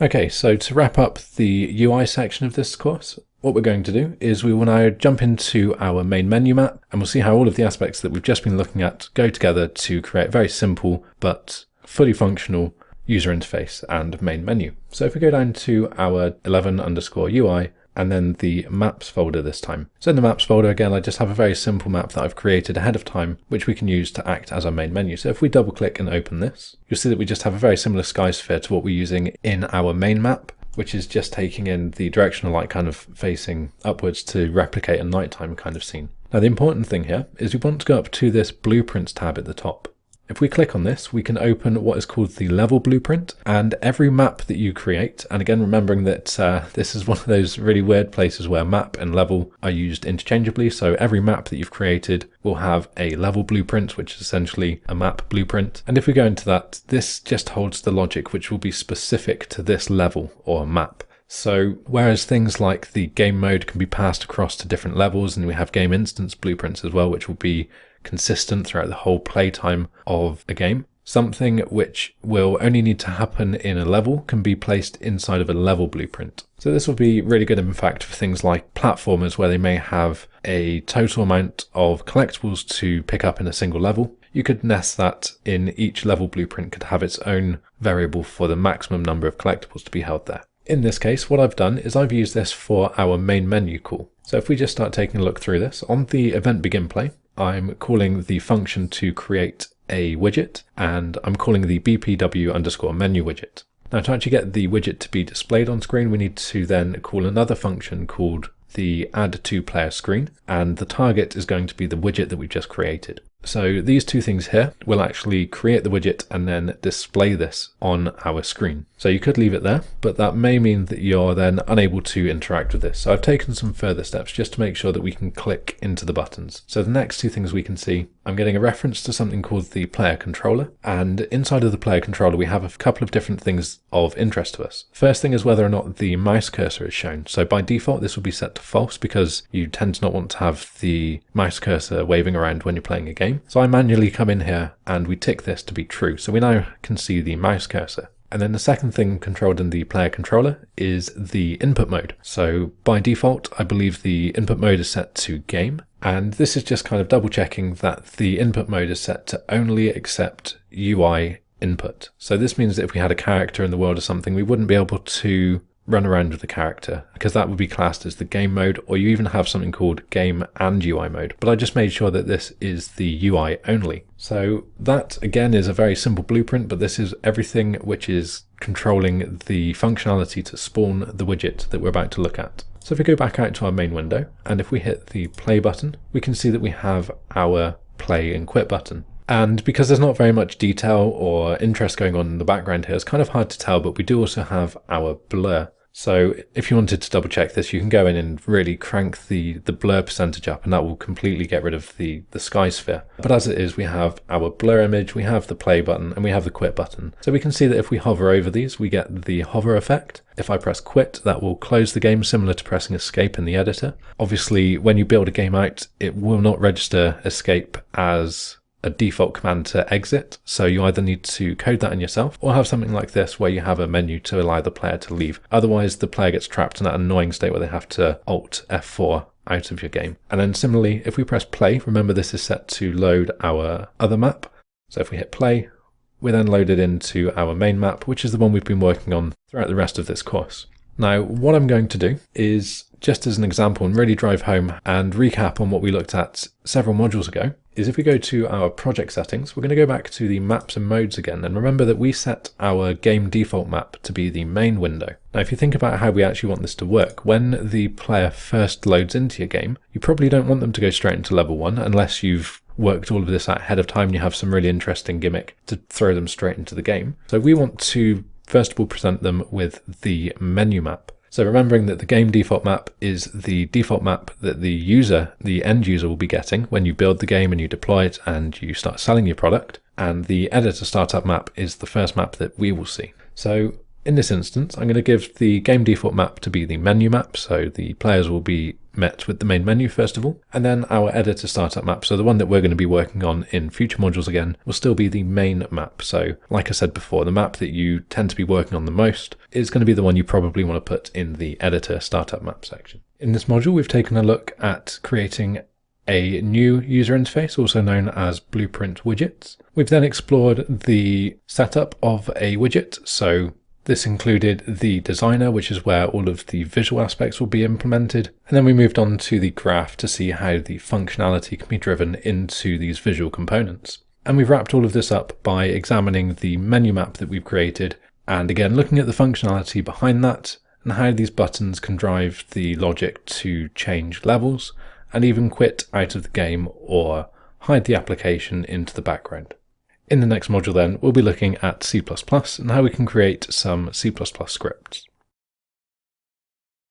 Okay, so to wrap up the UI section of this course, what we're going to do is we will now jump into our main menu map, and we'll see how all of the aspects that we've just been looking at go together to create a very simple but fully functional user interface and main menu. So if we go down to our 11_UI and then the maps folder this time. So in the maps folder, again, I just have a very simple map that I've created ahead of time, which we can use to act as our main menu. So if we double click and open this, you'll see that we just have a very similar sky sphere to what we're using in our main map, which is just taking in the directional light kind of facing upwards to replicate a nighttime kind of scene. Now the important thing here is we want to go up to this blueprints tab at the top. If we click on this, we can open what is called the level blueprint, and every map that you create, and again remembering that this is one of those really weird places where map and level are used interchangeably, so every map that you've created will have a level blueprint, which is essentially a map blueprint. And if we go into that, this just holds the logic which will be specific to this level or map. So whereas things like the game mode can be passed across to different levels, and we have game instance blueprints as well, which will be consistent throughout the whole playtime of a game, something which will only need to happen in a level can be placed inside of a level blueprint. So this will be really good, in fact, for things like platformers where they may have a total amount of collectibles to pick up in a single level. You could nest that in each level blueprint could have its own variable for the maximum number of collectibles to be held there. In this case, what I've done is I've used this for our main menu call. So if we just start taking a look through this, on the event begin play, I'm calling the function to create a widget, and I'm calling the bpw_menu widget. Now to actually get the widget to be displayed on screen, we need to then call another function called the add to player screen, and the target is going to be the widget that we've just created. So these two things here will actually create the widget and then display this on our screen. So you could leave it there, but that may mean that you're then unable to interact with this. So I've taken some further steps just to make sure that we can click into the buttons. So the next two things we can see, I'm getting a reference to something called the player controller, and inside of the player controller we have a couple of different things of interest to us. First thing is whether or not the mouse cursor is shown. So by default this will be set to false because you tend to not want to have the mouse cursor waving around when you're playing a game. So I manually come in here and we tick this to be true. So we now can see the mouse cursor. And then the second thing controlled in the player controller is the input mode. So by default, I believe the input mode is set to game. And this is just kind of double checking that the input mode is set to only accept UI input. So this means that if we had a character in the world or something, we wouldn't be able to run around with the character because that would be classed as the game mode, or you even have something called game and UI mode. But I just made sure that this is the UI only. So that again is a very simple blueprint, but this is everything which is controlling the functionality to spawn the widget that we're about to look at. So if we go back out to our main window, and if we hit the play button, we can see that we have our play and quit button. And because there's not very much detail or interest going on in the background here, it's kind of hard to tell, but we do also have our blur. So if you wanted to double check this, you can go in and really crank the blur percentage up, and that will completely get rid of the sky sphere. But as it is, we have our blur image, we have the play button, and we have the quit button. So we can see that if we hover over these, we get the hover effect. If I press quit, that will close the game, similar to pressing escape in the editor. Obviously, when you build a game out, it will not register escape as a default command to exit, so you either need to code that in yourself or have something like this where you have a menu to allow the player to leave. Otherwise the player gets trapped in that annoying state where they have to Alt F4 out of your game. And then similarly, if we press play, remember this is set to load our other map. So if we hit play, we're then loaded into our main map, which is the one we've been working on throughout the rest of this course. Now what I'm going to do is, just as an example and really drive home and recap on what we looked at several modules ago, is if we go to our project settings, we're going to go back to the maps and modes again, and remember that we set our game default map to be the main window. Now if you think about how we actually want this to work, when the player first loads into your game, you probably don't want them to go straight into level 1 unless you've worked all of this out ahead of time and you have some really interesting gimmick to throw them straight into the game. So we want to first of all present them with the menu map. So remembering that the game default map is the default map that the end user will be getting when you build the game and you deploy it and you start selling your product, and the editor startup map is the first map that we will see. So in this instance, I'm going to give the game default map to be the menu map, so the players will be met with the main menu first of all, and then our editor startup map. So the one that we're going to be working on in future modules again will still be the main map. So like I said before, the map that you tend to be working on the most is going to be the one you probably want to put in the editor startup map section. In this module, we've taken a look at creating a new user interface, also known as Blueprint Widgets. We've then explored the setup of a widget. So this included the designer, which is where all of the visual aspects will be implemented. And then we moved on to the graph to see how the functionality can be driven into these visual components. And we've wrapped all of this up by examining the menu map that we've created, and again, looking at the functionality behind that and how these buttons can drive the logic to change levels and even quit out of the game or hide the application into the background. In the next module then, we'll be looking at C++ and how we can create some C++ scripts.